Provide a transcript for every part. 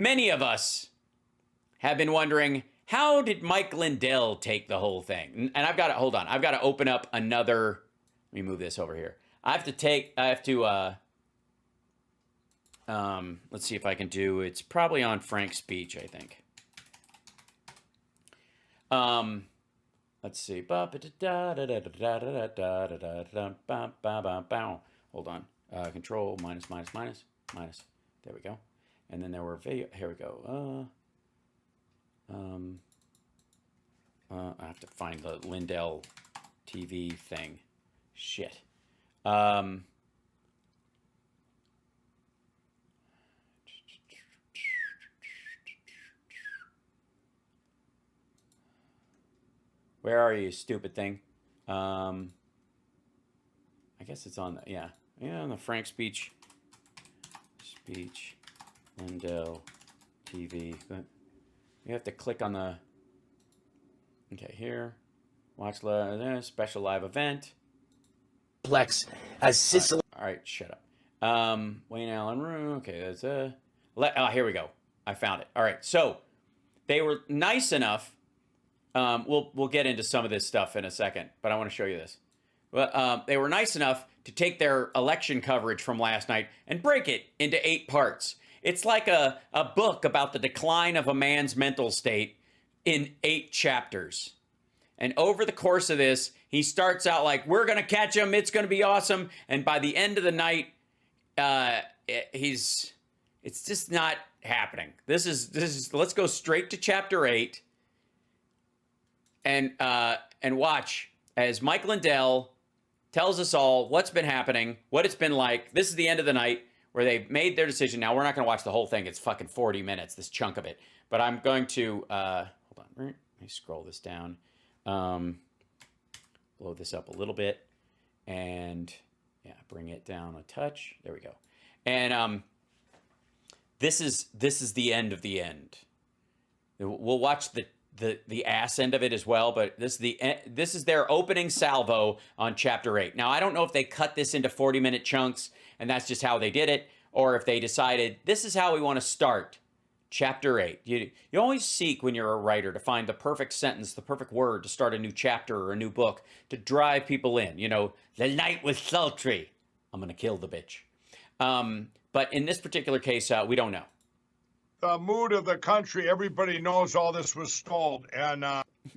Many of us have been wondering, how did Mike Lindell take the whole thing? And I've got to, hold on, I've got to open up another, let me move this over here. Let's see if I can do, it's probably on Frank's speech, I think. Let's see. Hold on. Control, minus. There we go. And then there were video, here we go. I have to find the Lindell TV thing. Shit. Where are you, stupid thing? I guess it's on the, yeah, on the Frank speech, Lindell TV. You have to click on the, okay, here, watch special live event. Plex as Sicily. All right, shut up. Wayne Allen Room. Okay, that's here we go. I found it. All right, so they were nice enough. We'll get into some of this stuff in a second, but I want to show you this. But they were nice enough to take their election coverage from last night and break it into 8 parts. It's like a book about the decline of a man's mental state in 8 chapters. And over the course of this, he starts out like, we're going to catch him. It's going to be awesome. And by the end of the night, it's just not happening. This is, let's go straight to chapter 8 and watch as Mike Lindell tells us all what's been happening, what it's been like. This is the end of the night where they've made their decision. Now, we're not going to watch the whole thing. It's fucking 40 minutes, this chunk of it. But I'm going to, hold on, let me scroll this down. Blow this up a little bit. And, yeah, bring it down a touch. There we go. And this is the end of the end. We'll watch the ass end of it as well, but this is their opening salvo on chapter 8. Now, I don't know if they cut this into 40-minute chunks and that's just how they did it, or if they decided this is how we want to start chapter 8. You always seek, when you're a writer, to find the perfect sentence, the perfect word to start a new chapter or a new book to drive people in. You know, the night was sultry. I'm going to kill the bitch. But in this particular case, we don't know. The mood of the country, everybody knows all this was stalled. And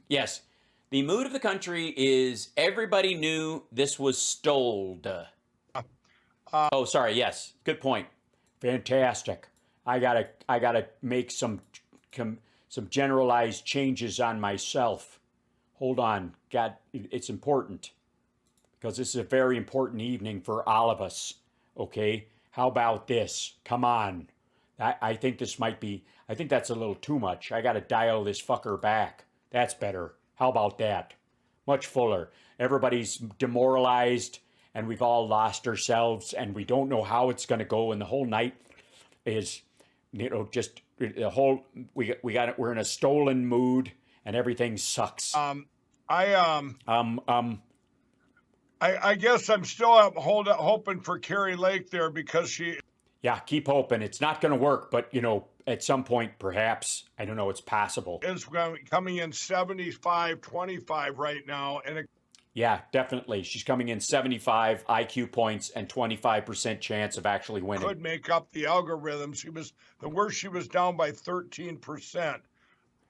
yes, the mood of the country is everybody knew this was stalled. Oh, sorry. Yes, good point. Fantastic. I gotta make some generalized changes on myself. Hold on, God, it's important because this is a very important evening for all of us. Okay, how about this? Come on. I think this might be, I think that's a little too much. I got to dial this fucker back. That's better. How about that? Much fuller. Everybody's demoralized and we've all lost ourselves and we don't know how it's going to go. And the whole night is, you know, just the whole, we're in a stolen mood and everything sucks. I guess I'm still hoping for Carrie Lake there because she. Yeah, keep hoping. It's not going to work, but, you know, at some point, perhaps, I don't know, it's possible. Is coming in 75-25 right now. Yeah, definitely. She's coming in 75 IQ points and 25% chance of actually winning. Could make up the algorithm. She was down by 13%.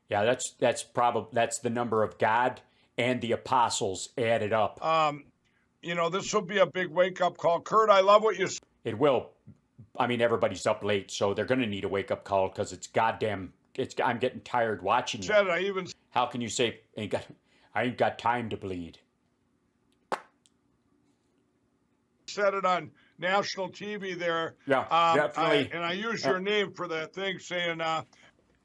Yeah, that's the number of God and the apostles added up. You know, this will be a big wake-up call. Kurt, I love what you said. It will. I mean, everybody's up late, so they're going to need a wake-up call because it's goddamn. I'm getting tired watching it. How can you say I ain't got time to bleed? Said it on national TV there. Yeah, definitely. And I use your name for that thing, saying,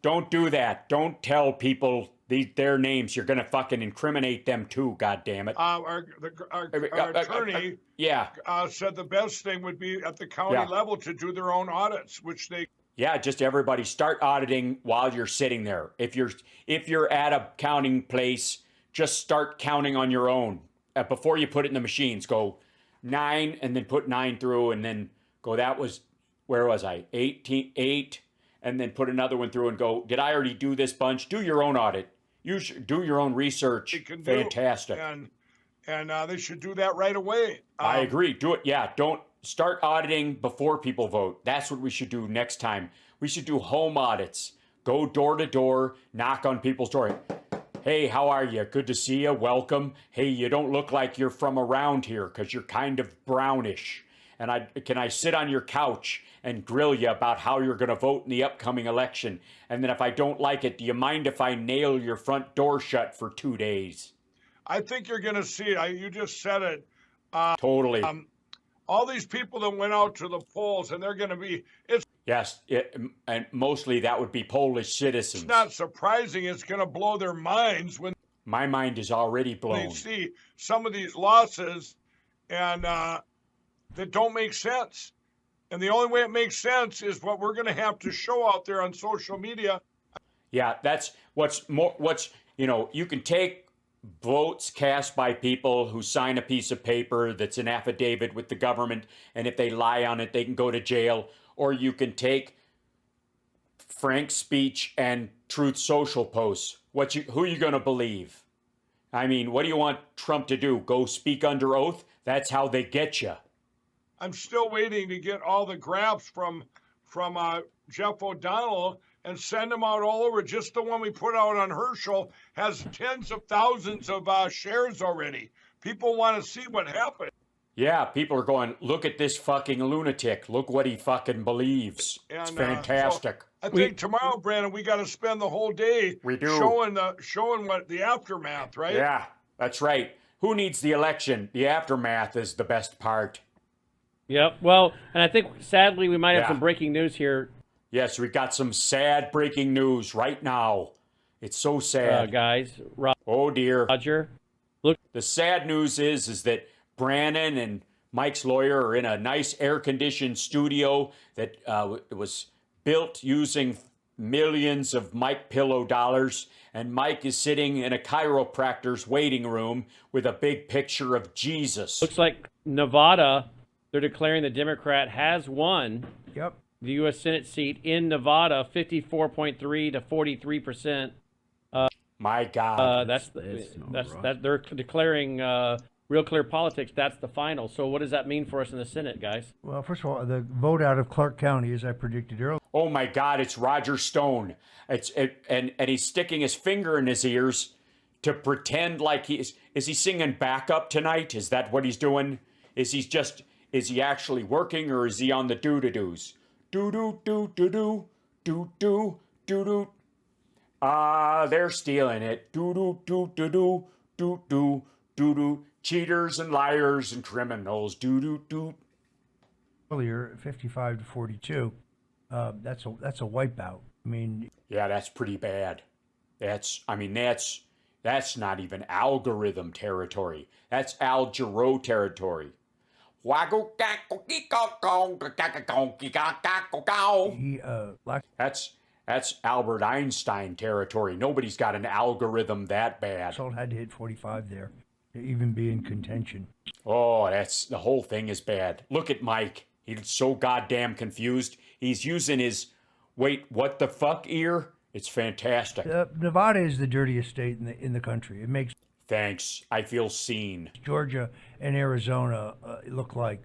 "Don't do that. Don't tell people their names. You're going to fucking incriminate them too. God damn it." Our attorney. Yeah. Said the best thing would be at the county level to do their own audits, which they. Yeah, just everybody start auditing while you're sitting there. If you're at a counting place, just start counting on your own before you put it in the machines. Go 9 and then put 9 through and then go. That was, where was I? 8, and then put another one through and go, did I already do this bunch? Do your own audit. You should do your own research. Fantastic. And they should do that right away. I agree. Do it. Yeah. Don't start auditing before people vote. That's what we should do next time. We should do home audits. Go door to door, knock on people's door. Hey, how are you? Good to see you. Welcome. Hey, you don't look like you're from around here because you're kind of brownish. And can I sit on your couch and grill you about how you're going to vote in the upcoming election? And then if I don't like it, do you mind if I nail your front door shut for 2 days? I think you're going to see it. You just said it. Totally. All these people that went out to the polls, and they're going to be, yes, and mostly that would be Polish citizens. It's not surprising. It's going to blow their minds when my mind is already blown. They see some of these losses and that don't make sense. And the only way it makes sense is what we're going to have to show out there on social media. Yeah, that's you can take votes cast by people who sign a piece of paper that's an affidavit with the government, and if they lie on it, they can go to jail. Or you can take frank speech and Truth Social posts. Who are you going to believe? I mean, what do you want Trump to do? Go speak under oath? That's how they get you. I'm still waiting to get all the graphs from Jeff O'Donnell and send them out all over. Just the one we put out on Herschel has tens of thousands of shares already. People want to see what happened. Yeah, people are going, look at this fucking lunatic. Look what he fucking believes. It's fantastic. So I think tomorrow, Brandon, we got to spend the whole day showing what the aftermath, right? Yeah, that's right. Who needs the election? The aftermath is the best part. Yep. Well, and I think sadly we might have some breaking news here. Yes, we got some sad breaking news right now. It's so sad, guys. Oh dear. Roger, look. The sad news is that Brannon and Mike's lawyer are in a nice air-conditioned studio that was built using millions of Mike Pillow dollars, and Mike is sitting in a chiropractor's waiting room with a big picture of Jesus. Looks like Nevada, they're declaring the Democrat has won the U.S. Senate seat in Nevada, 54.3 to 43%. My God. That's they're declaring Real Clear Politics. That's the final. So what does that mean for us in the Senate, guys? Well, first of all, the vote out of Clark County, as I predicted earlier. Oh my God, it's Roger Stone. And he's sticking his finger in his ears to pretend like is he singing backup tonight? Is that what he's doing? Is he actually working, or is he on the doo-doo-doos? Do-do-do-do-do, do-do-do-do. They're stealing it. Do-do-do-do-do, do-do-do-do. Cheaters and liars and criminals. Do-do-do. Earlier, 55 to 42. That's a wipeout. I mean, yeah, that's pretty bad. That's not even algorithm territory. That's Al Jarreau territory. That's Albert Einstein territory. Nobody's got an algorithm that bad. Salt had to hit 45 there to even be in contention. Oh, the whole thing is bad. Look at Mike. He's so goddamn confused. He's using his wait, what the fuck ear? It's fantastic. Nevada is the dirtiest state in the country. It makes thanks. I feel seen. Georgia and Arizona look like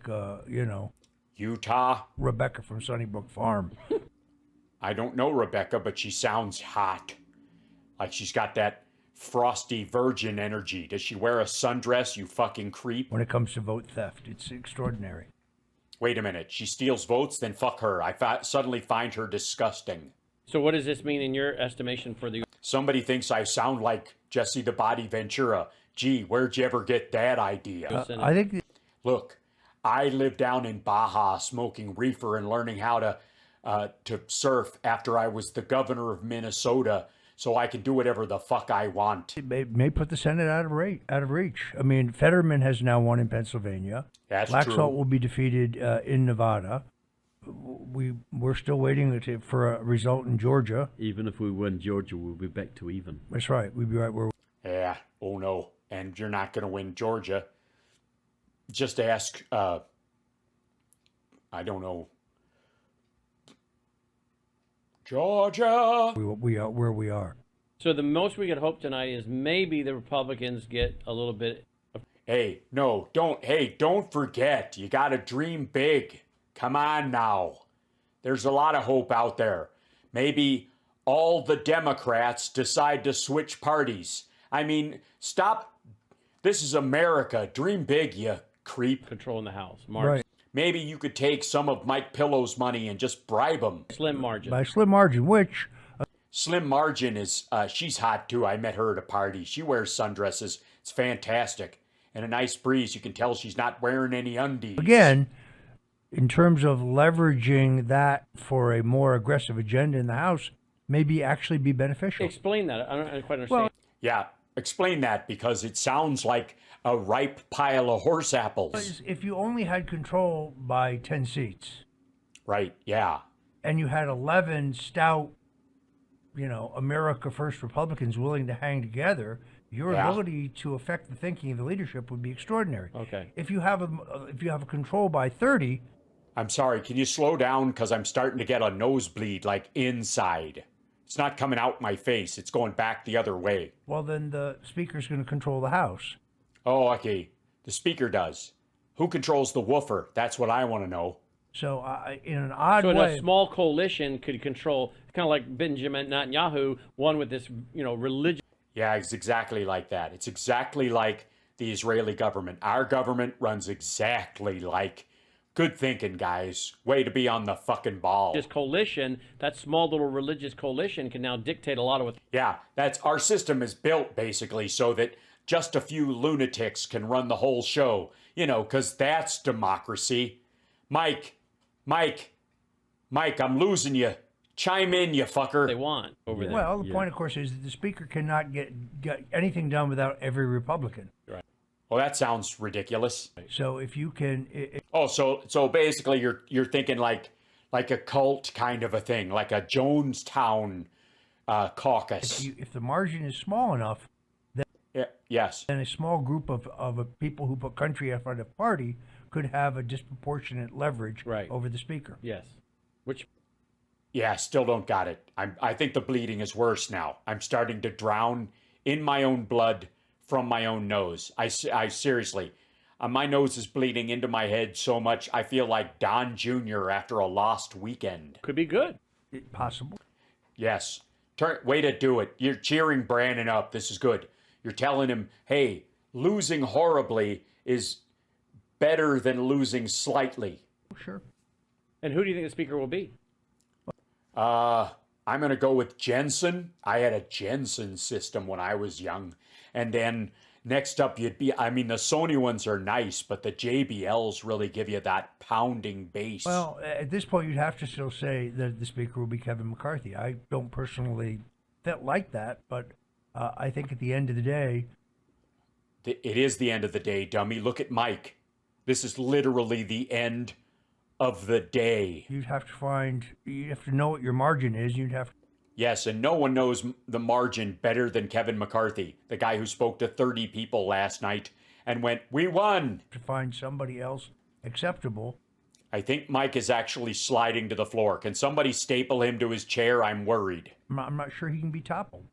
Utah. Rebecca from Sunnybrook Farm. I don't know Rebecca, but she sounds hot. Like she's got that frosty virgin energy. Does she wear a sundress, you fucking creep? When it comes to vote theft, it's extraordinary. Wait a minute. She steals votes? Then fuck her. I suddenly find her disgusting. So what does this mean in your estimation for the... Somebody thinks I sound like Jesse the Body Ventura. Gee, where'd you ever get that idea? I think... Look, I lived down in Baja smoking reefer and learning how to surf after I was the governor of Minnesota, so I can do whatever the fuck I want. It may put the Senate out of reach. I mean, Fetterman has now won in Pennsylvania. That's Black true. Salt will be defeated in Nevada. We're still waiting for a result in Georgia. Even if we win Georgia, we'll be back to even. That's right. We'll be right where. Yeah. Oh no. And you're not going to win Georgia. Just ask. I don't know. Georgia. we are where we are. So the most we could hope tonight is maybe the Republicans get a little bit. Hey, no, don't forget. You got to dream big. Come on now. There's a lot of hope out there. Maybe all the Democrats decide to switch parties. I mean, stop. This is America. Dream big, you creep. Control in the House. Right. Maybe you could take some of Mike Pillow's money and just bribe him. Slim margin. By a slim margin, which Slim Margin is, she's hot too. I met her at a party. She wears sundresses. It's fantastic. And a nice breeze. You can tell she's not wearing any undies. again, in terms of leveraging that for a more aggressive agenda in the House, maybe actually be beneficial. Explain that. I don't quite understand. Well, Yeah, explain that because it sounds like a ripe pile of horse apples. if you only had control by 10 seats Right, yeah. and you had 11 stout, America First Republicans willing to hang together, your Yeah. ability to affect the thinking of the leadership would be extraordinary. Okay. If you have a control by 30, I'm sorry, can you slow down? Because I'm starting to get a nosebleed, like inside. It's not coming out my face. It's going back the other way. well, then the speaker's going to control the House. Oh, okay. The speaker does. Who controls the woofer? That's what I want to know. So, in an odd So way, a small coalition could control, kind of like Benjamin Netanyahu, one with this, religious. Yeah, it's exactly like that. It's exactly like the Israeli government. Our government runs exactly like. Good thinking, guys. Way to be on the fucking ball. Coalition, that small little religious coalition can now dictate a lot of what. Yeah, that's our system is built basically so that just a few lunatics can run the whole show. Because that's democracy. Mike, I'm losing you. Chime in, you fucker. they want over there. well, the point, of course, is that the speaker cannot get anything done without every Republican. Well, that sounds ridiculous. So if you can, Oh, so basically you're thinking like a cult kind of a thing, like a Jonestown caucus. if the margin is small enough, Yeah, yes. then a small group of people who put country in front of party could have a disproportionate leverage Right. over the speaker. Yes. Which Yeah, still don't got it. I think the bleeding is worse now. I'm starting to drown in my own blood from my own nose. I seriously, my nose is bleeding into my head so much I feel like Don Jr. after a lost weekend. could be good. Possible. Yes. Way to do it. You're cheering Brandon up. This is good. You're telling him, hey, losing horribly is better than losing slightly. Sure. And who do you think the speaker will be? I'm going to go with Jensen. I had a Jensen system when I was young. And then next up the Sony ones are nice, but the JBLs really give you that pounding bass. Well, at this point, you'd have to still say that the speaker will be Kevin McCarthy. I don't personally like that, but I think at the end of the day, it is the end of the day, dummy. Look at Mike. This is literally the end of the day. you'd have to know what your margin is. You'd have to Yes, and no one knows the margin better than Kevin McCarthy, the guy who spoke to 30 people last night and went, "We won." find somebody else acceptable. I think Mike is actually sliding to the floor. Can somebody staple him to his chair? I'm worried. I'm not sure he can be toppled.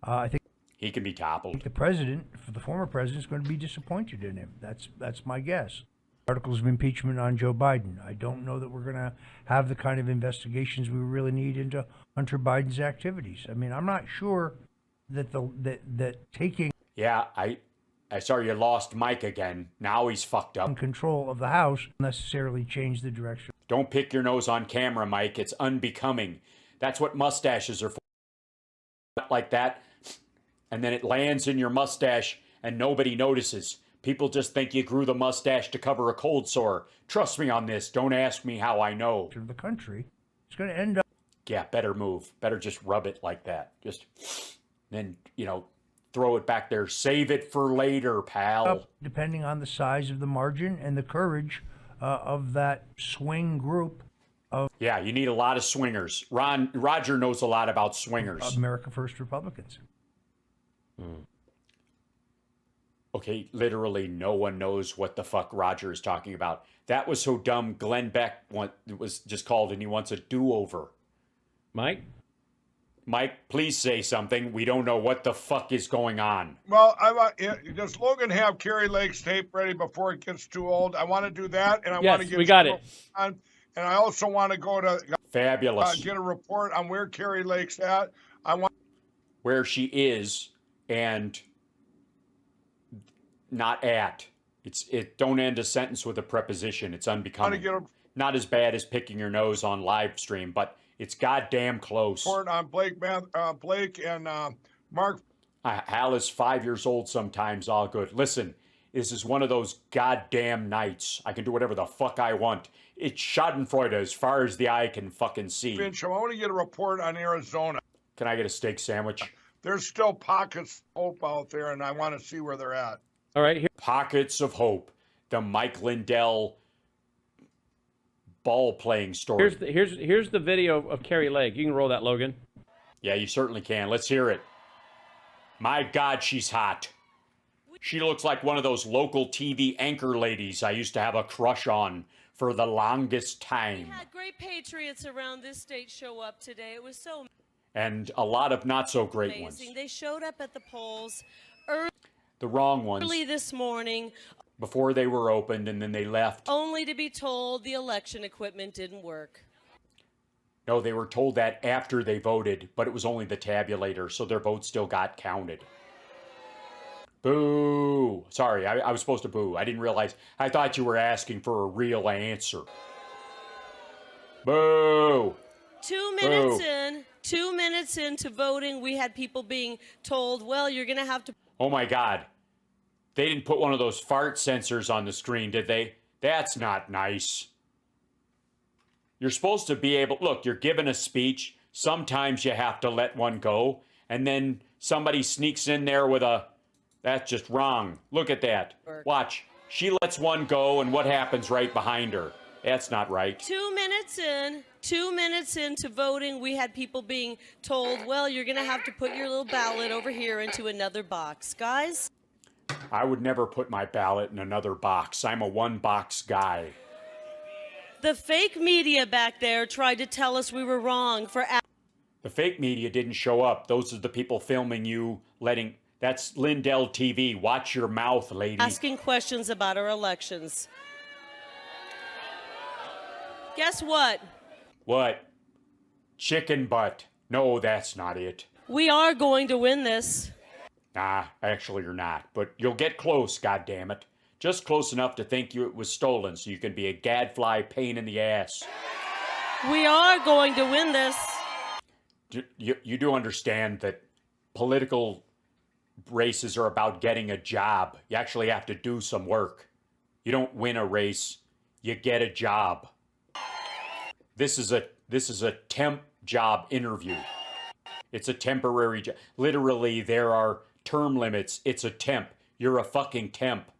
I think He can be toppled. the former president, is going to be disappointed in him. That's my guess. Articles of impeachment on Joe Biden. I don't know that we're going to have the kind of investigations we really need into Hunter Biden's activities. I mean, I'm not sure that that taking Yeah, I saw you lost Mike again. Now he's fucked up. control of the House necessarily change the direction. Don't pick your nose on camera, Mike. It's unbecoming. That's what mustaches are for. Like that, and then it lands in your mustache and nobody notices. People just think you grew the mustache to cover a cold sore. Trust me on this. Don't ask me how I know. Of the country, it's going to end up Yeah, better move. Better just rub it like that. Just then, throw it back there. Save it for later, pal. depending on the size of the margin and the courage of that swing group of Yeah, you need a lot of swingers. Roger knows a lot about swingers. America First Republicans. Okay, literally no one knows what the fuck Roger is talking about. That was so dumb. Glenn Beck was just called and he wants a do-over. Mike? Mike, please say something. We don't know what the fuck is going on. Well, does Logan have Carrie Lake's tape ready before it gets too old? I want to do that, and I want to Yes, get we got it. on, and I also want to go to Fabulous. get a report on where Carrie Lake's at. I want Where she is and not at. It don't end a sentence with a preposition. It's unbecoming. get a Not as bad as picking your nose on live stream, but it's goddamn close. report on Blake and Mark. Hal is 5 years old sometimes, all good. Listen, this is one of those goddamn nights. I can do whatever the fuck I want. It's schadenfreude as far as the eye can fucking see. Finch, I want to get a report on Arizona. Can I get a steak sandwich? There's still pockets of hope out there, and I want to see where they're at. All right, here. Pockets of hope. The Mike Lindell ball playing story. Here's the video of Carrie Lake. You can roll that, Logan. Yeah, you certainly can. Let's hear it. My God, she's hot. She looks like one of those local TV anchor ladies I used to have a crush on for the longest time. We had great patriots around this state show up today. It was so And a lot of not so great amazing. ones. They showed up at the polls The wrong ones. early this morning, Before they were opened, and then they left. only to be told the election equipment didn't work. No, they were told that after they voted, but it was only the tabulator, so their vote still got counted. Boo! Sorry, I was supposed to boo. I didn't realize. I thought you were asking for a real answer. Boo! 2 minutes 2 minutes into voting, we had people being told, well, you're going to have to Oh my God. They didn't put one of those fart sensors on the screen, did they? That's not nice. You're supposed to be able, look, you're given a speech. Sometimes you have to let one go. And then somebody sneaks in there with a, that's just wrong. Look at that. Watch. She lets one go, and what happens right behind her? That's not right. 2 minutes into voting, we had people being told, well, you're going to have to put your little ballot over here into another box. Guys? I would never put my ballot in another box. I'm a one-box guy. The fake media back there tried to tell us we were wrong for The fake media didn't show up. Those are the people filming you, letting... That's Lindell TV. Watch your mouth, lady. asking questions about our elections. Guess what? What? Chicken butt. No, that's not it. We are going to win this. Nah, actually you're not. But you'll get close, goddammit. Just close enough to think it was stolen so you can be a gadfly pain in the ass. We are going to win this. You do understand that political races are about getting a job. You actually have to do some work. You don't win a race, you get a job. This is a temp job interview. It's a temporary job. Literally, there are term limits. It's a temp. You're a fucking temp.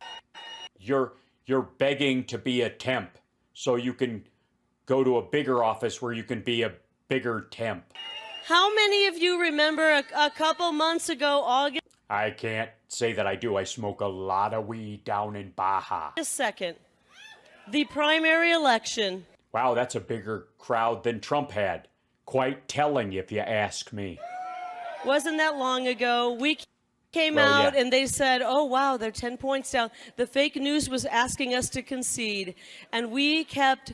You're begging to be a temp so you can go to a bigger office where you can be a bigger temp. How many of you remember a couple months ago, August I can't say that I do. I smoke a lot of weed down in Baja. 2nd, the primary election? Wow, that's a bigger crowd than Trump had. Quite telling, if you ask me. Wasn't that long ago? We came Well, out yeah. and they said, oh, wow, they're 10 points down. The fake news was asking us to concede, and we kept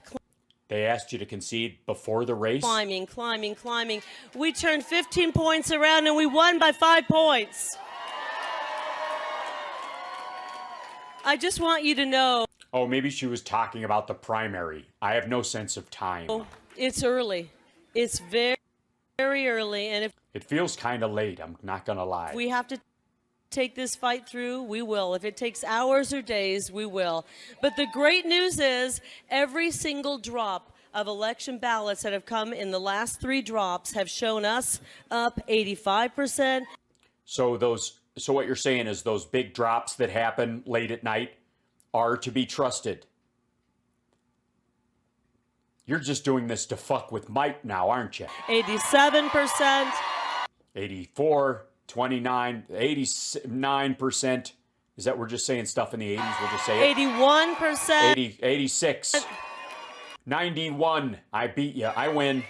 They asked you to concede before the race? climbing. We turned 15 points around and we won by 5 points. I just want you to know Oh, maybe she was talking about the primary. I have no sense of time. it's early. It's very, very early. And if It feels kind of late, I'm not going to lie. we have to take this fight through, we will. If it takes hours or days, we will. But the great news is every single drop of election ballots that have come in the last 3 drops have shown us up 85%. So what you're saying is those big drops that happen late at night are to be trusted. You're just doing this to fuck with Mike now, aren't you? 87%. 84, 29, 89%. Is that we're just saying stuff in the 80s? We'll just say it. 81%. 86. 91. I beat you. I win.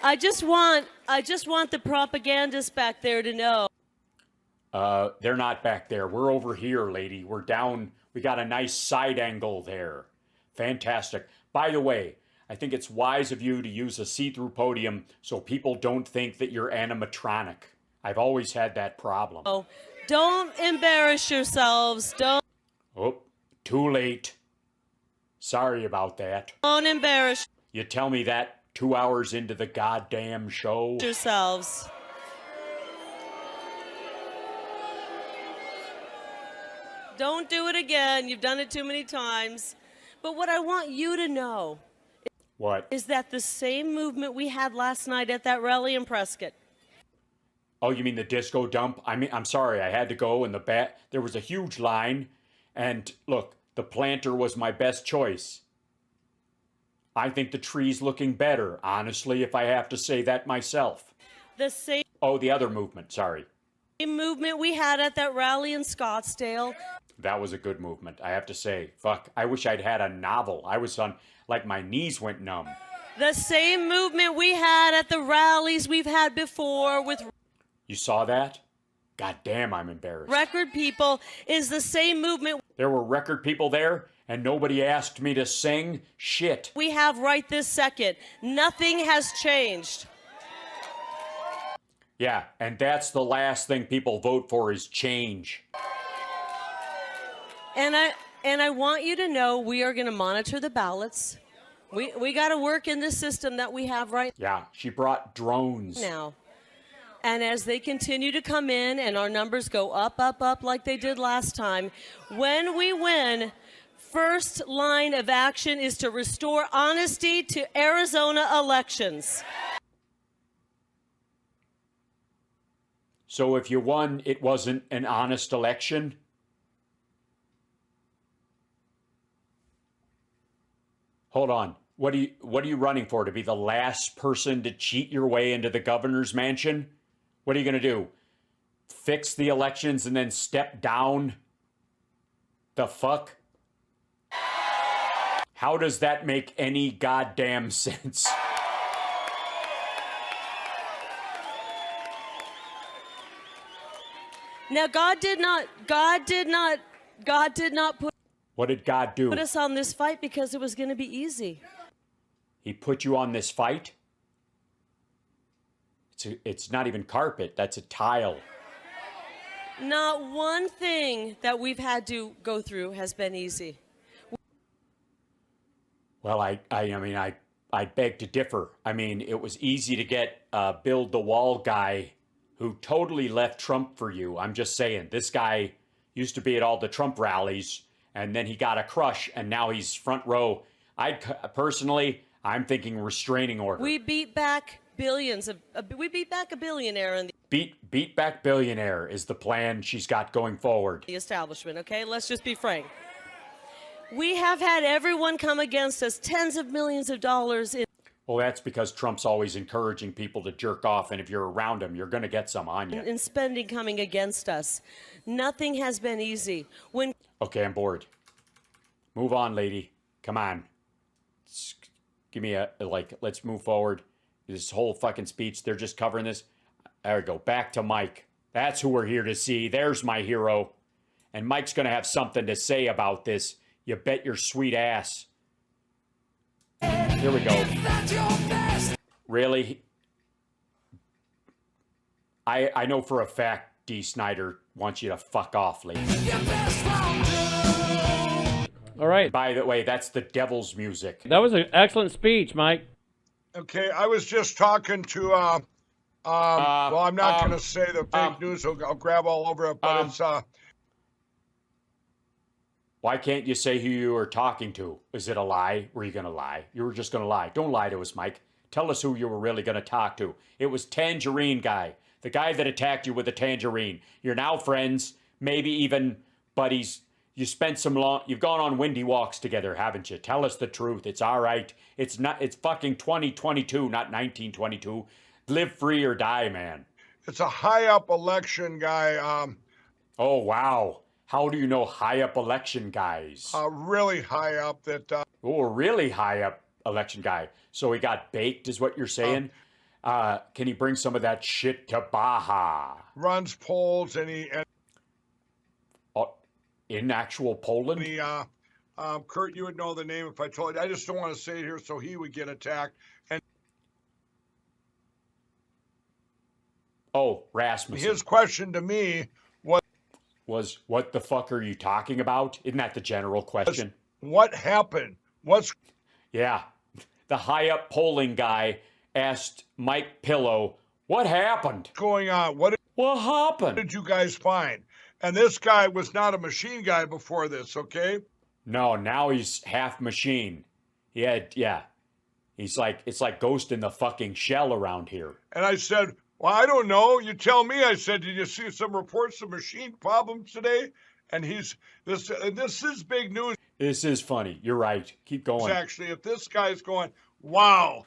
I just want the propagandists back there to know. They're not back there. We're over here, lady. We're down. We got a nice side angle there. Fantastic. By the way, I think it's wise of you to use a see-through podium so people don't think that you're animatronic. I've always had that problem. Oh, don't embarrass yourselves. Oh, too late. Sorry about that. Don't embarrass You tell me that 2 hours into the goddamn show? yourselves. Don't do it again. You've done it too many times. But what I want you to know What? is that the same movement we had last night at that rally in Prescott. Oh, you mean the disco dump? I mean, I'm sorry, I had to go in the back. There was a huge line, and look, the planter was my best choice. I think the tree's looking better, honestly, if I have to say that myself. The same Oh, the other movement, sorry. movement we had at that rally in Scottsdale. That was a good movement, I have to say. Fuck, I wish I'd had a novel. I was on, like my knees went numb. The same movement we had at the rallies we've had before with You saw that? God damn, I'm embarrassed. record people is the same movement There were record people there, and nobody asked me to sing? Shit. we have right this second. Nothing has changed. Yeah, and that's the last thing people vote for is change. And I want you to know we are going to monitor the ballots. We got to work in the system that we have right Yeah, she brought drones. now. And as they continue to come in and our numbers go up, up, up like they did last time, when we win, first line of action is to restore honesty to Arizona elections. So if you won, it wasn't an honest election? Hold on. What are you running for? To be the last person to cheat your way into the governor's mansion? What are you going to do? Fix the elections and then step down? The fuck? How does that make any goddamn sense? Now God did not put What did God do? us on this fight because it was going to be easy. He put you on this fight? It's not even carpet, that's a tile. Not one thing that we've had to go through has been easy. Well, I mean, I beg to differ. I mean, it was easy to get Build the Wall guy who totally left Trump for you. I'm just saying, this guy used to be at all the Trump rallies, and then he got a crush, and now he's front row. Personally, I'm thinking restraining order. We beat back billions of. We beat back a billionaire in Beat back billionaire is the plan she's got going forward. the establishment. Okay, let's just be frank. We have had everyone come against us, tens of millions of dollars in. Well, that's because Trump's always encouraging people to jerk off, and if you're around him, you're going to get some on you. In spending coming against us. Nothing has been easy. When Okay, I'm bored. Move on, lady. Come on. Give me let's move forward. This whole fucking speech, they're just covering this. There we go. Back to Mike. That's who we're here to see. There's my hero. And Mike's going to have something to say about this. You bet your sweet ass. Here we go. Really? I know for a fact D. Snyder wants you to fuck off, lady. All right. By the way, that's the devil's music. That was an excellent speech, Mike. Okay, I was just talking to, well, I'm not going to say the fake news. I'll grab all over it, but it's, Why can't you say who you were talking to? Is it a lie? Were you going to lie? You were just going to lie. Don't lie to us, Mike. Tell us who you were really going to talk to. It was Tangerine Guy, the guy that attacked you with a tangerine. You're now friends, maybe even buddies. You spent you've gone on windy walks together, haven't you? Tell us the truth. It's all right. It's fucking 2022, not 1922. Live free or die, man. it's a high up election guy, Oh, wow. How do you know high up election guys? really high up that, Oh, really high up election guy. So he got baked, is what you're saying? Can he bring some of that shit to Baja? runs polls, and In actual Poland? Kurt, you would know the name if I told you. I just don't want to say it here so he would get attacked. And Rasmussen. his question to me was, what the fuck are you talking about? Isn't that the general question? what happened? Yeah. The high up polling guy asked Mike Pillow, what happened? Going on? What happened? did you guys find? And this guy was not a machine guy before this, okay? No, now he's half machine. Yeah. It's like Ghost in the fucking Shell around here. And I said, well, I don't know. You tell me. I said, did you see some reports of machine problems today? And this is big news. This is funny. You're right. Keep going. Actually, if this guy's going, wow,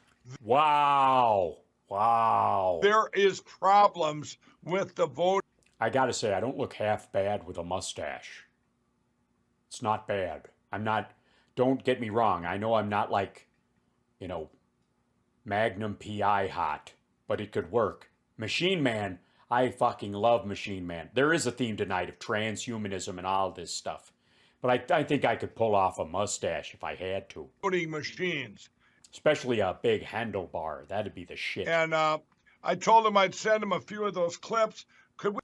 there is problems with the vote. I gotta say, I don't look half bad with a mustache. It's not bad. Don't get me wrong. I know I'm not like, Magnum PI hot, but it could work. Machine Man, I fucking love Machine Man. There is a theme tonight of transhumanism and all this stuff. But I think I could pull off a mustache if I had to. Voting machines. Especially a big handlebar. That'd be the shit. And I told him I'd send him a few of those clips. Could we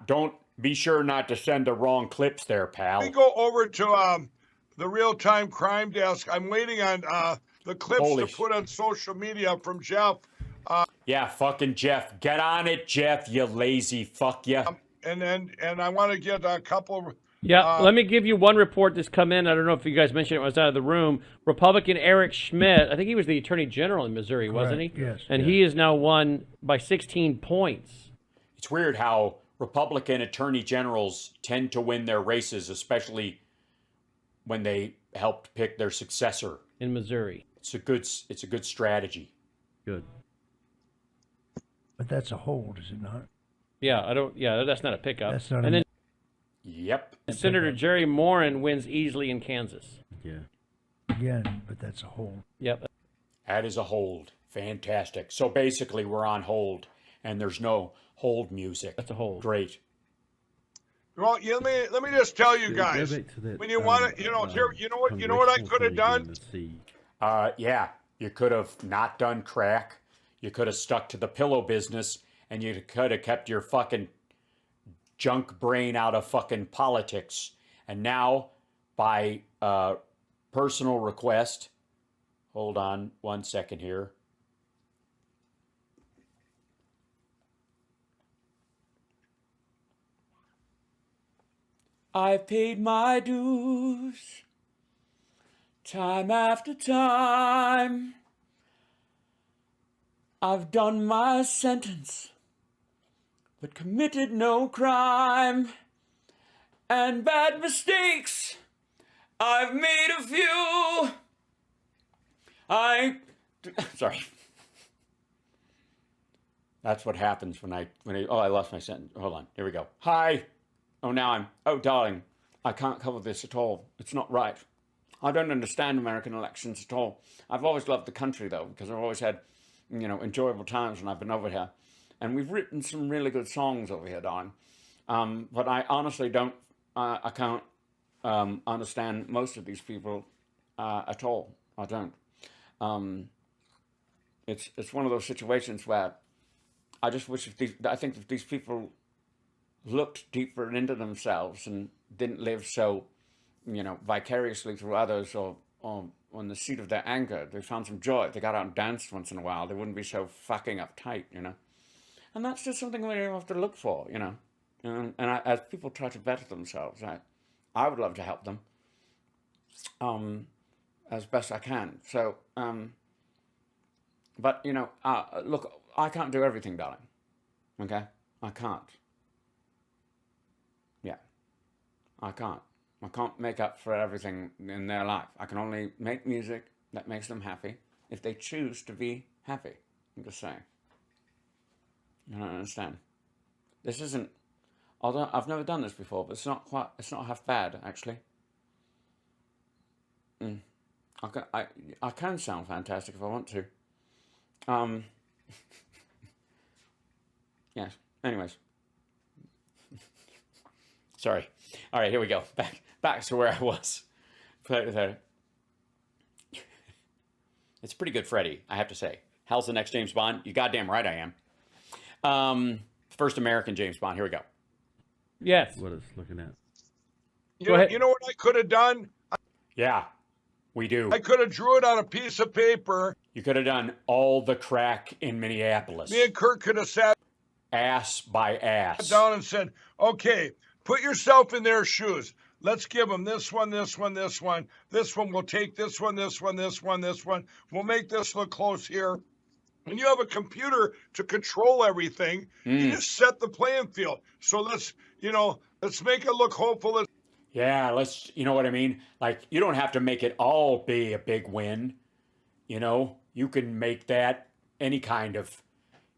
don't be sure not to send the wrong clips there, pal. go over to the real-time crime desk? I'm waiting on the clips to put on social media from Jeff. Yeah, fucking Jeff. Get on it, Jeff, you lazy fuck ya. And I want to get a couple. Yeah, let me give you one report that's come in. I don't know if you guys mentioned it when I was out of the room. Republican Eric Schmidt, I think he was the Attorney General in Missouri, wasn't he? Yes. And he is now won by 16 points. It's weird how Republican Attorney Generals tend to win their races, especially when they helped pick their successor. In Missouri. It's a good strategy. Good. But that's a hold, is it not? Yeah, that's not a pickup. That's not. And then Yep. Senator Jerry Moran wins easily in Kansas. Yeah. Again, but that's a hold. Yep. That is a hold. Fantastic. So basically, we're on hold, and there's no hold music. That's a hold. Great. Well, let me just tell you guys. When you want to, you know what I could have done. Yeah, you could have not done crack. You could have stuck to the pillow business, and you could have kept your fucking junk brain out of fucking politics. And now, by personal request, hold on 1 second here. I've paid my dues, time after time. I've done my sentence, but committed no crime. And bad mistakes, I've made a few. Sorry. That's what happens when I lost my sentence. Hold on, here we go. Hi. Darling, I can't cover this at all. It's not right. I don't understand American elections at all. I've always loved the country, though, because I've always had, enjoyable times when I've been over here. And we've written some really good songs over here, darling. But I honestly I can't understand most of these people at all. I don't. It's one of those situations where I just wish I think if these people looked deeper into themselves and didn't live so, vicariously through others or on the seat of their anger, they found some joy. If they got out and danced once in a while, they wouldn't be so fucking uptight, And that's just something we have to look for, And as people try to better themselves, I would love to help them as best I can. So, but, look, I can't do everything, darling. Okay? I can't. Yeah. I can't. I can't make up for everything in their life. I can only make music that makes them happy if they choose to be happy. I'm just saying. You don't understand. This isn't, although I've never done this before, but it's not half bad, actually. I can sound fantastic if I want to. Yes. Anyways. Sorry. All right, here we go. Back to where I was. It's pretty good, Freddie, I have to say. How's the next James Bond? You goddamn right I am. First American James Bond. Here we go. Yes. What it's looking at. Go ahead. You know what I could have done? Yeah, we do. I could have drew it on a piece of paper. You could have done all the crack in Minneapolis. Me and Kurt could have sat Ass by ass. down and said, okay, put yourself in their shoes. Let's give them this one, this one, this one. This one, we'll take this one, this one, this one, this one. We'll make this look close here. And you have a computer to control everything. You just set the playing field. So let's make it look hopeful. Yeah, you know what I mean? Like, you don't have to make it all be a big win. You know, you can make that any kind of,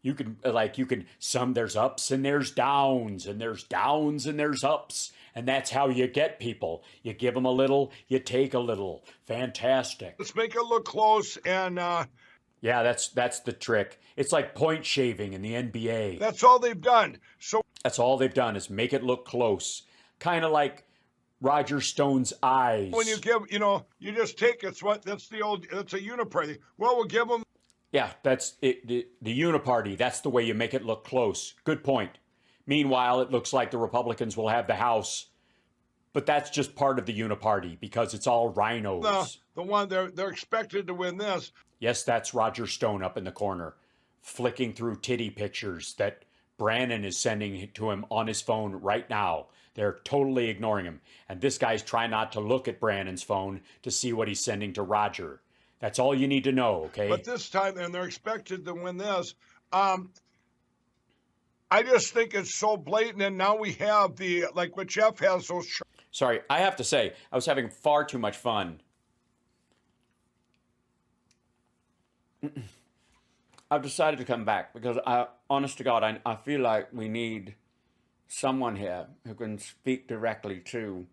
there's ups and there's downs, and there's downs and there's ups. And that's how you get people. You give them a little, you take a little. Fantastic. Let's make it look close. And yeah, that's the trick. It's like point shaving in the NBA. that's all they've done. So That's all they've done is make it look close. Kind of like Roger Stone's eyes. when you give, you just take it's that's a uniparty. Well, we'll give them. Yeah, that's it. The uniparty, that's the way you make it look close. Good point. Meanwhile, it looks like the Republicans will have the House, but that's just part of the uniparty because it's all rhinos. The one they're expected to win this. Yes, that's Roger Stone up in the corner, flicking through titty pictures that Brannon is sending to him on his phone right now. They're totally ignoring him. And this guy's trying not to look at Brannon's phone to see what he's sending to Roger. That's all you need to know, okay? But this time, and they're expected to win this. I just think it's so blatant, and now we have what Jeff has those. Sorry, I have to say, I was having far too much fun. I've decided to come back because, honest to God, I feel like we need someone here who can speak directly to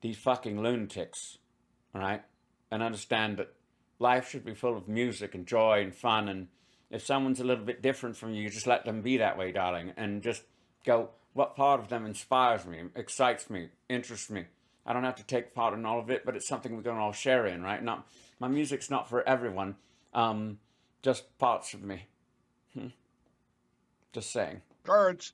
these fucking lunatics, all right? And understand that life should be full of music and joy and fun, and if someone's a little bit different from you, just let them be that way, darling, and just go, what part of them inspires me, excites me, interests me? I don't have to take part in all of it, but it's something we can all share in, right? My music's not for everyone, just parts of me. Just saying. Cards,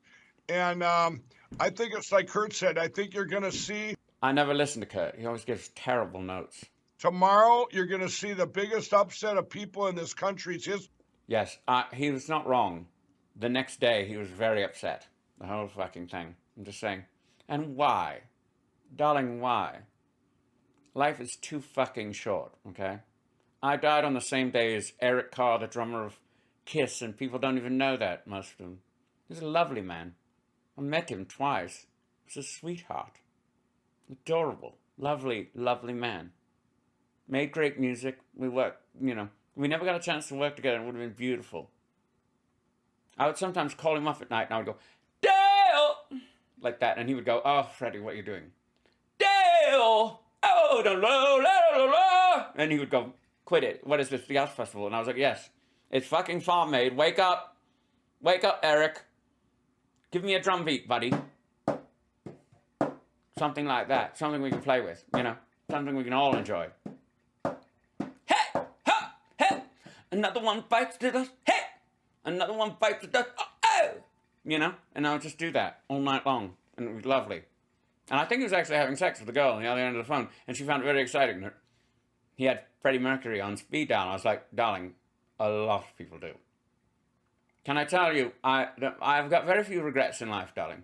and I think it's like Kurt said. I think you're going to see I never listen to Kurt. He always gives terrible notes. tomorrow. You're going to see the biggest upset of people in this country's history. Yes, he was not wrong. The next day, he was very upset. The whole fucking thing. I'm just saying. And why? Darling, why? Life is too fucking short, okay? I died on the same day as Eric Carr, the drummer of Kiss, and people don't even know that, most of them. He's a lovely man. I met him twice. He's a sweetheart. Adorable. Lovely, lovely man. Made great music. We worked, we never got a chance to work together. It would have been beautiful. I would sometimes call him up at night and I would go, Dale! Like that. And he would go, oh, Freddie, what are you doing? Dale! Oh, la, la, la, la. And he would go, quit it. What is this, the House Festival? And I was like, yes. It's fucking farm made. Wake up. Wake up, Eric. Give me a drum beat, buddy. Something like that. Something we can play with, Something we can all enjoy. Hey! Ha! Hey! Another one bites the dust. Hey! Another one bites the dust. Oh! Oh! And I would just do that all night long. And it was lovely. And I think he was actually having sex with the girl on the other end of the phone. And she found it very exciting. He had Freddie Mercury on speed dial. I was like, darling, a lot of people do. Can I tell you, I've got very few regrets in life, darling.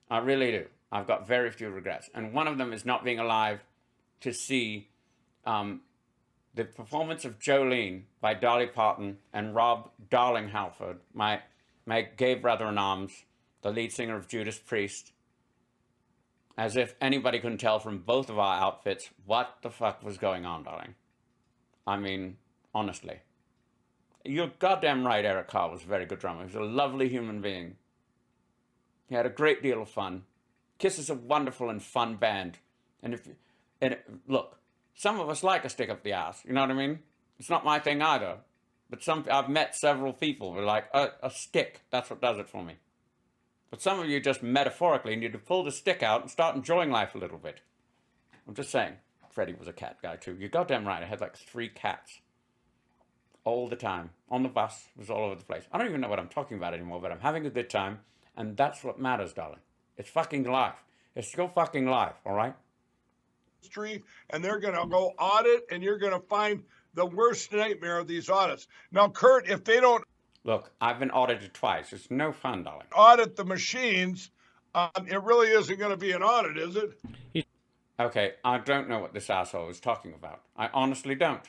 I really do. I've got very few regrets. And one of them is not being alive to see the performance of Jolene by Dolly Parton and Rob Darling Halford, my gay brother in arms, the lead singer of Judas Priest. As if anybody couldn't tell from both of our outfits what the fuck was going on, darling. I mean, honestly. You're goddamn right, Eric Carr was a very good drummer. He was a lovely human being. He had a great deal of fun. Kiss is a wonderful and fun band. Look, some of us like a stick up the ass, you know what I mean? It's not my thing either. But I've met several people who are like, a stick, that's what does it for me. But some of you just metaphorically need to pull the stick out and start enjoying life a little bit. I'm just saying, Freddie was a cat guy too. You're goddamn right, I had like 3 cats. All the time. On the bus, it was all over the place. I don't even know what I'm talking about anymore, but I'm having a good time, and that's what matters, darling. It's fucking life. It's your fucking life, all right? And they're going to go audit, and you're going to find the worst nightmare of these audits. Now, Kurt, if they don't Look, I've been audited twice. It's no fun, darling. audit the machines, it really isn't going to be an audit, is it? Okay, I don't know what this asshole is talking about. I honestly don't.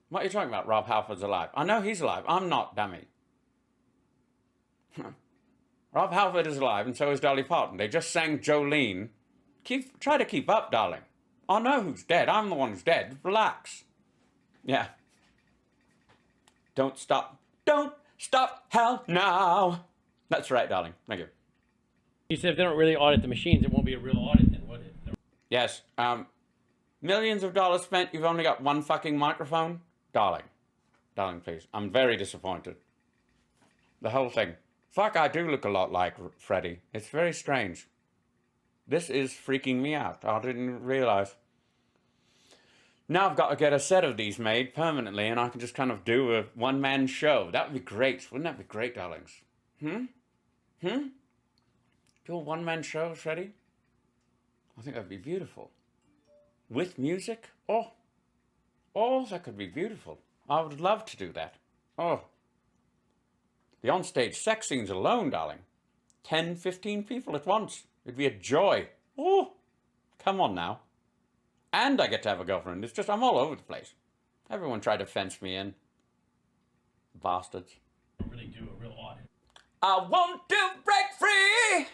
What are you talking about? Rob Halford's alive. I know he's alive. I'm not, dummy. Rob Halford is alive, and so is Dolly Parton. They just sang Jolene. Try to keep up, darling. I know who's dead. I'm the one who's dead. Relax. Yeah. Don't stop. Don't stop. Hell now. That's right, darling. Thank you. He said if they don't really audit the machines, it won't be a real audit then, would it? Yes. Millions of dollars spent. You've only got one fucking microphone? Darling. Darling, please. I'm very disappointed. The whole thing. Fuck, I do look a lot like Freddie. It's very strange. This is freaking me out. I didn't realize. Now I've got to get a set of these made permanently, and I can just kind of do a one-man show. That would be great. Wouldn't that be great, darlings? Do a one-man show, Freddie? I think that'd be beautiful. With music? Oh, that could be beautiful. I would love to do that. Oh. The onstage sex scenes alone, darling. 10, 15 people at once. It'd be a joy. Oh, come on now. And I get to have a girlfriend. It's just, I'm all over the place. Everyone tried to fence me in. Bastards. Really do a real audit. I want to break free!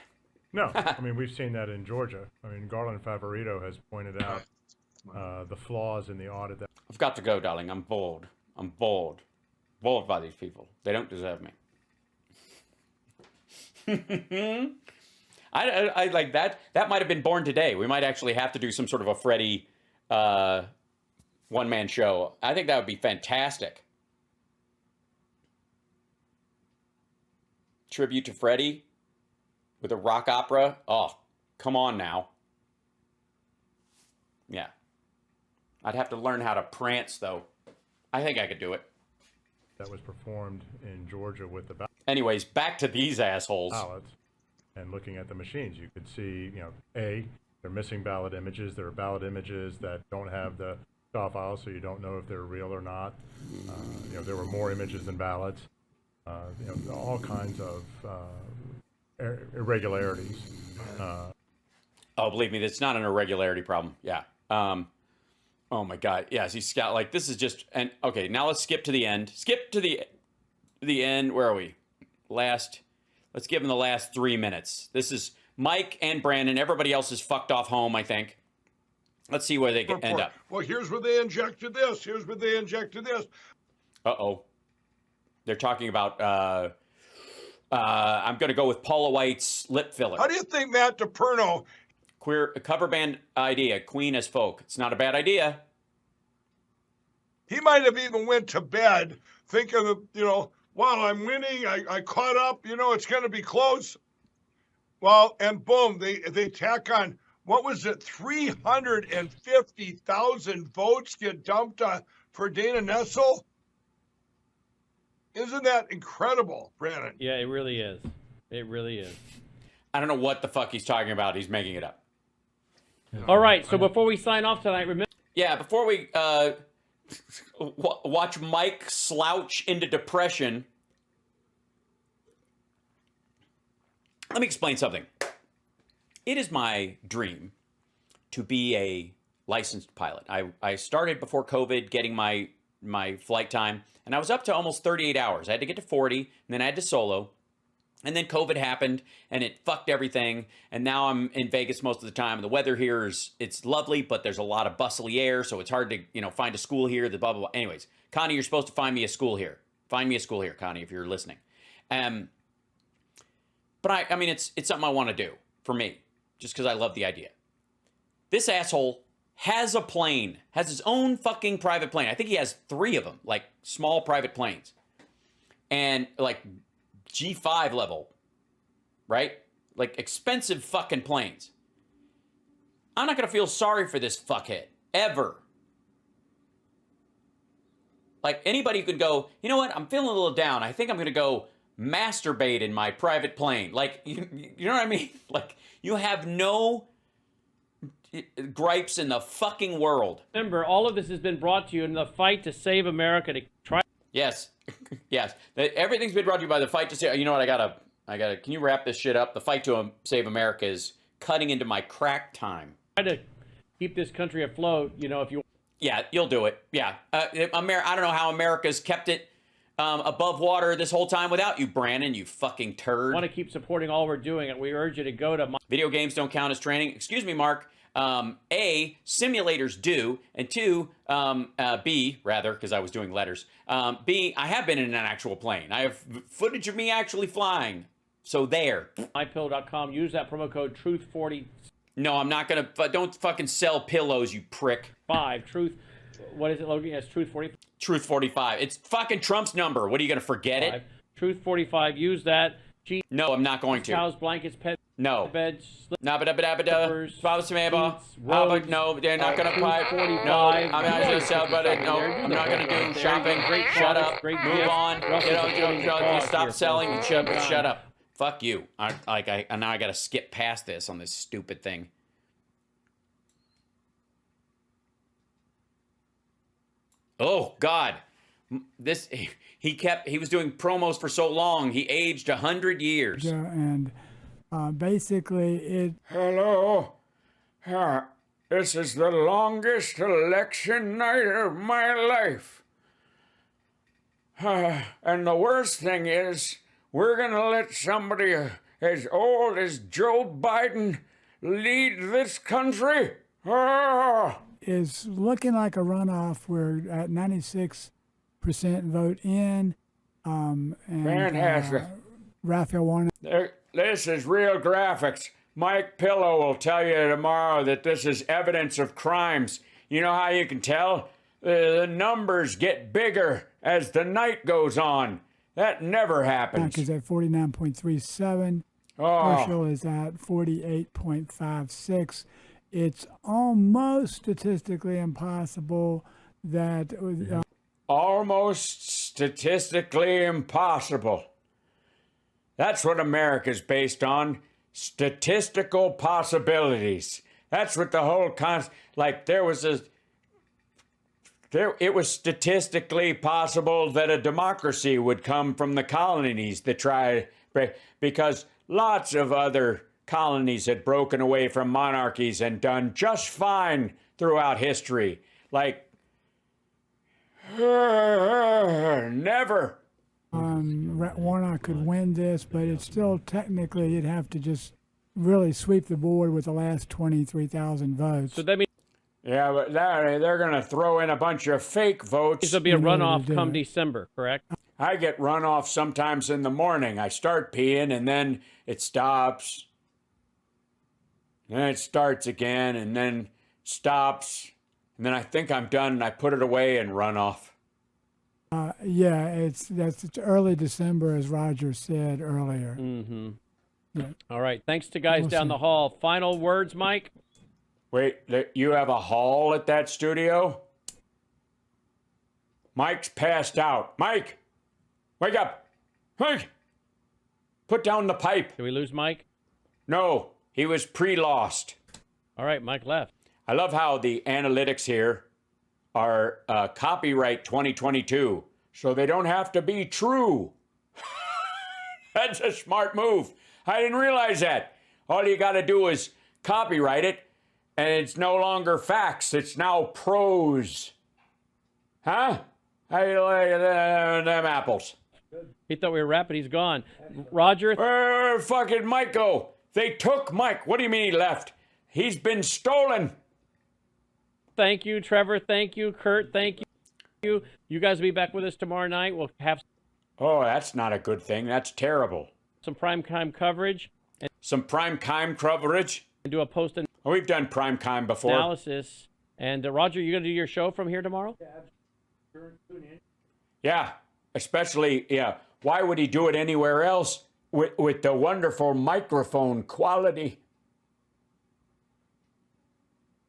No, I mean, we've seen that in Georgia. I mean, Garland Favorito has pointed out the flaws in the audit. I've got to go, darling. I'm bored. I'm bored. Bored by these people. They don't deserve me. I like that. That might have been born today. We might actually have to do some sort of a Freddie one-man show. I think that would be fantastic. Tribute to Freddie with a rock opera. Oh, come on now. Yeah. I'd have to learn how to prance, though. I think I could do it. That was performed in Georgia with the Anyways, back to these assholes. ballots. And looking at the machines, you could see, they're missing ballot images. There are ballot images that don't have the draw file, so you don't know if they're real or not. There were more images than ballots. All kinds of irregularities. Oh, believe me, it's not an irregularity problem. Yeah. Oh my God. Yes, he's got like, this is just, and okay, now let's skip to the end. Skip to the end. Where are we? Let's give him the last 3 minutes. This is Mike and Brandon. Everybody else is fucked off home, I think. Let's see where they end up. Well, here's where they injected this. Here's where they injected this. Uh-oh. They're talking about, I'm going to go with Paula White's lip filler. How do you think Matt DePerno... Queer cover band idea, Queen as folk. It's not a bad idea. He might have even went to bed thinking of, wow, I'm winning. I caught up. It's going to be close. Well, and boom, they tack on, what was it, 350,000 votes get dumped for Dana Nessel? Isn't that incredible, Brandon? Yeah, it really is. It really is. I don't know what the fuck he's talking about. He's making it up. All right, so before we sign off tonight, remember... Yeah, before we watch Mike slouch into depression, let me explain something. It is my dream to be a licensed pilot. I started before COVID getting my flight time, and I was up to almost 38 hours. I had to get to 40, and then I had to solo. And then COVID happened, and it fucked everything. And now I'm in Vegas most of the time. And the weather here it's lovely, but there's a lot of bustly air, so it's hard to, find a school here, the blah, blah, blah. Anyways, Connie, you're supposed to find me a school here. Find me a school here, Connie, if you're listening. But it's something I want to do for me, just because I love the idea. This asshole has a plane, has his own fucking private plane. I think he has 3 of them, like small private planes. And like G5 level, right? Like expensive fucking planes. I'm not going to feel sorry for this fuckhead, ever. Like anybody who could go, you know what, I'm feeling a little down. I think I'm going to go masturbate in my private plane. Like, you know what I mean? Like, you have no gripes in the fucking world. Remember, all of this has been brought to you in the fight to save America. To try. Yes, yes. Everything's been brought to you by the fight to save. You know what? I gotta. Can you wrap this shit up? The fight to save America is cutting into my crack time. Try to keep this country afloat. You know, if you. Yeah, you'll do it. Yeah, I don't know how America's kept it above water this whole time without you, Brandon. You fucking turd. Want to keep supporting all we're doing, we urge you to go to. Video games don't count as training. Excuse me, Mark. A, simulators do, and 2, B, rather, because I was doing letters. B, I have been in an actual plane. I have footage of me actually flying. So there. MyPillow.com. Use that promo code Truth40. No, I'm not gonna. Don't fucking sell pillows, you prick. 5 Truth. What is it, Logan? Yes, Truth40. Truth 45. It's fucking Trump's number. What are you gonna forget it? Truth45. Use that. No, I'm not going to. Towels, blankets, pet. No. Beds. No, they're not gonna buy. No, I'm not gonna sell, but no, I'm not gonna do shopping. Shut up. Move on. Stop selling. Shut up. Fuck you. Now I gotta skip past this on this stupid thing. Oh God, he was doing promos for so long. He aged 100 years. Yeah, and basically it. Hello. This is the longest election night of my life. And the worst thing is, we're going to let somebody as old as Joe Biden lead this country. Is looking like a runoff. We're at 96% vote in. And Fantastic. Raphael Warnock. This is real graphics. Mike Pillow will tell you tomorrow that this is evidence of crimes. You know how you can tell? The numbers get bigger as the night goes on. That never happens. Is at 49.37. Oh. Herschel is at 48.56. It's almost statistically impossible that. Almost statistically impossible. That's what America's based on. Statistical possibilities. That's what the whole it was statistically possible that a democracy would come from the colonies that tried, because lots of other colonies had broken away from monarchies and done just fine throughout history. Like, never. Warnock could win this, but it's still technically you'd have to just really sweep the board with the last 23,000 votes. So that means. Yeah, but they're going to throw in a bunch of fake votes. This will be a runoff come December, correct? I get runoff sometimes in the morning. I start peeing, and then it stops. And then it starts again, and then stops. And then I think I'm done, and I put it away and run off. Yeah, it's early December, as Roger said earlier. Mm-hmm. Yeah. All right. Thanks to guys down the hall. Final words, Mike? Wait, you have a hall at that studio? Mike's passed out. Mike! Wake up! Mike! Put down the pipe. Did we lose Mike? No, he was pre-lost. All right, Mike left. I love how the analytics here are copyright 2022, so they don't have to be true. That's a smart move. I didn't realize that. All you got to do is copyright it, and it's no longer facts. It's now prose. Huh? How you like them apples? He thought we were rapping. He's gone. Roger? Where fucking Mike go? They took Mike. What do you mean he left? He's been stolen. Thank you, Trevor. Thank you, Kurt. Thank you. You guys will be back with us tomorrow night. We'll have Oh, that's not a good thing. That's terrible. some prime time coverage. Some prime time coverage? And do a post We've done prime time before. analysis And Roger, you going to do your show from here tomorrow? Yeah, especially, yeah. Why would he do it anywhere else with the wonderful microphone quality?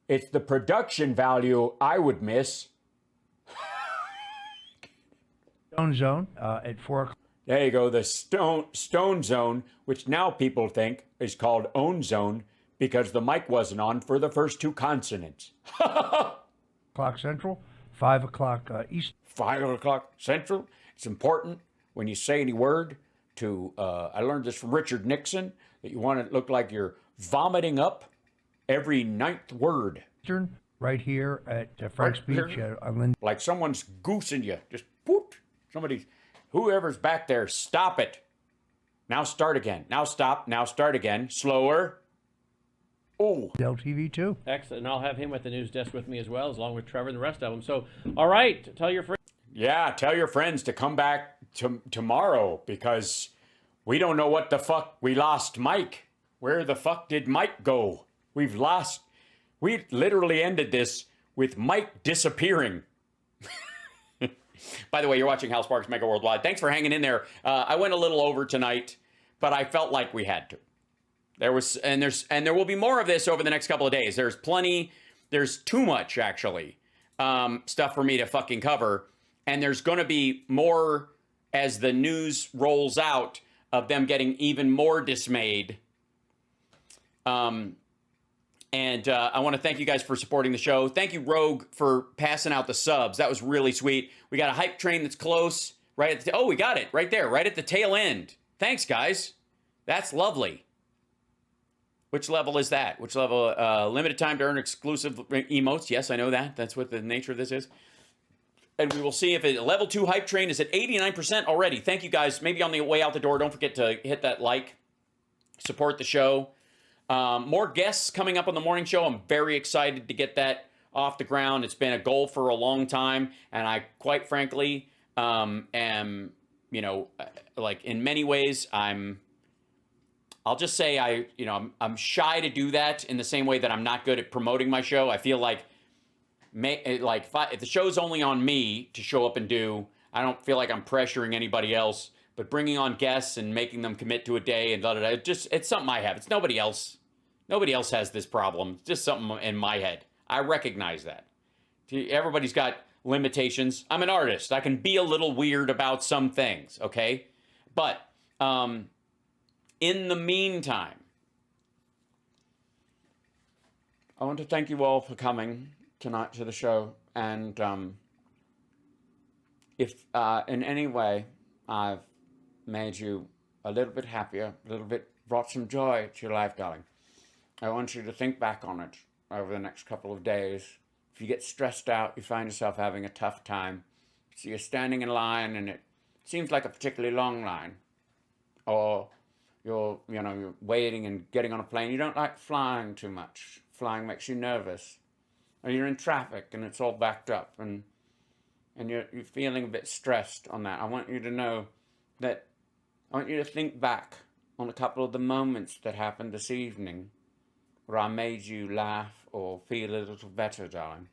It's the production value I would miss. Stone Zone at 4 o'clock. There you go, the Stone Zone, which now people think is called Own Zone because the mic wasn't on for the first two consonants. O'clock Central, 5 o'clock East. 5 o'clock Central. It's important when you say any word to, I learned this from Richard Nixon, that you want to look like you're vomiting up every ninth word. Eastern, right here at Frank's Beach. Like someone's goosing you. Just poot. Somebody's, whoever's back there, stop it. Now start again. Now stop. Now start again. Slower. Oh. Dell TV too. Excellent. And I'll have him at the news desk with me as well, along with Trevor and the rest of them. So, all right, tell your friends. Yeah, tell your friends to come back tomorrow because we don't know what the fuck we lost Mike. Where the fuck did Mike go? We literally ended this with Mike disappearing. By the way, you're watching Hal Sparks Mega Worldwide. Thanks for hanging in there. I went a little over tonight, but I felt like we had to. There will be more of this over the next couple of days. There's too much actually, stuff for me to fucking cover. And there's going to be more as the news rolls out of them getting even more dismayed. And I want to thank you guys for supporting the show. Thank you, Rogue, for passing out the subs. That was really sweet. We got a hype train that's close. Right at the, we got it right there, right at the tail end. Thanks, guys. That's lovely. Which level is that? Which level? Limited time to earn exclusive emotes. Yes, I know that. That's what the nature of this is. And we will see if level 2 hype train is at 89% already. Thank you, guys. Maybe on the way out the door, don't forget to hit that like. Support the show. More guests coming up on the morning show. I'm very excited to get that off the ground. It's been a goal for a long time, and I quite frankly am, like in many ways, I'll just say I'm shy to do that in the same way that I'm not good at promoting my show. I feel like if the show's only on me to show up and do, I don't feel like I'm pressuring anybody else. But bringing on guests and making them commit to a day and it's something I have. It's nobody else. Nobody else has this problem. It's just something in my head. I recognize that. Everybody's got limitations. I'm an artist. I can be a little weird about some things, okay? But in the meantime, I want to thank you all for coming tonight to the show. And if in any way I've made you a little bit happier, a little bit brought some joy to your life, darling, I want you to think back on it over the next couple of days. If you get stressed out, you find yourself having a tough time, so you're standing in line and it seems like a particularly long line, or you're waiting and getting on a plane, you don't like flying too much, flying makes you nervous, or you're in traffic and it's all backed up and you're feeling a bit stressed on that, I want you to know that I want you to think back on a couple of the moments that happened this evening where I made you laugh or feel a little better, darling.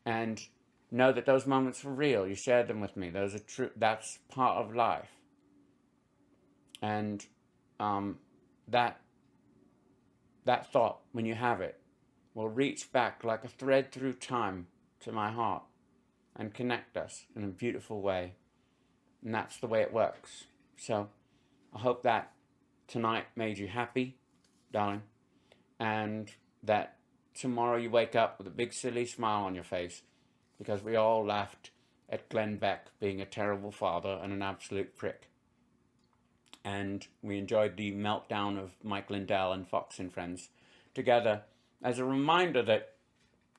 And know that those moments were real. You shared them with me. Those are true. That's part of life. And that thought, when you have it, will reach back like a thread through time to my heart and connect us in a beautiful way. And that's the way it works. So I hope that tonight made you happy, darling, and that tomorrow you wake up with a big silly smile on your face because we all laughed at Glenn Beck being a terrible father and an absolute prick. And we enjoyed the meltdown of Mike Lindell and Fox and Friends together as a reminder that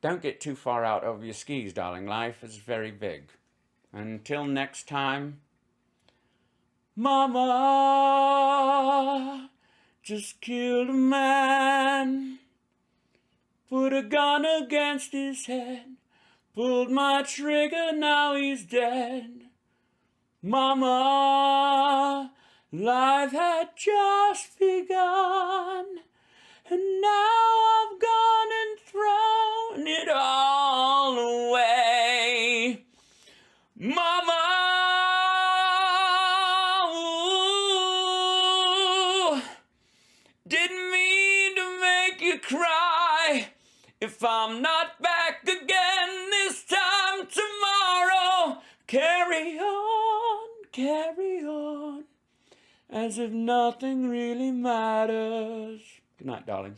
don't get too far out over your skis, darling. Life is very big. Until next time, Mama just killed a man, put a gun against his head, pulled my trigger, now he's dead. Mama, life had just begun, and now I've gone and thrown it all you cry if I'm not back again this time tomorrow. Carry on, as if nothing really matters. Good night, darling.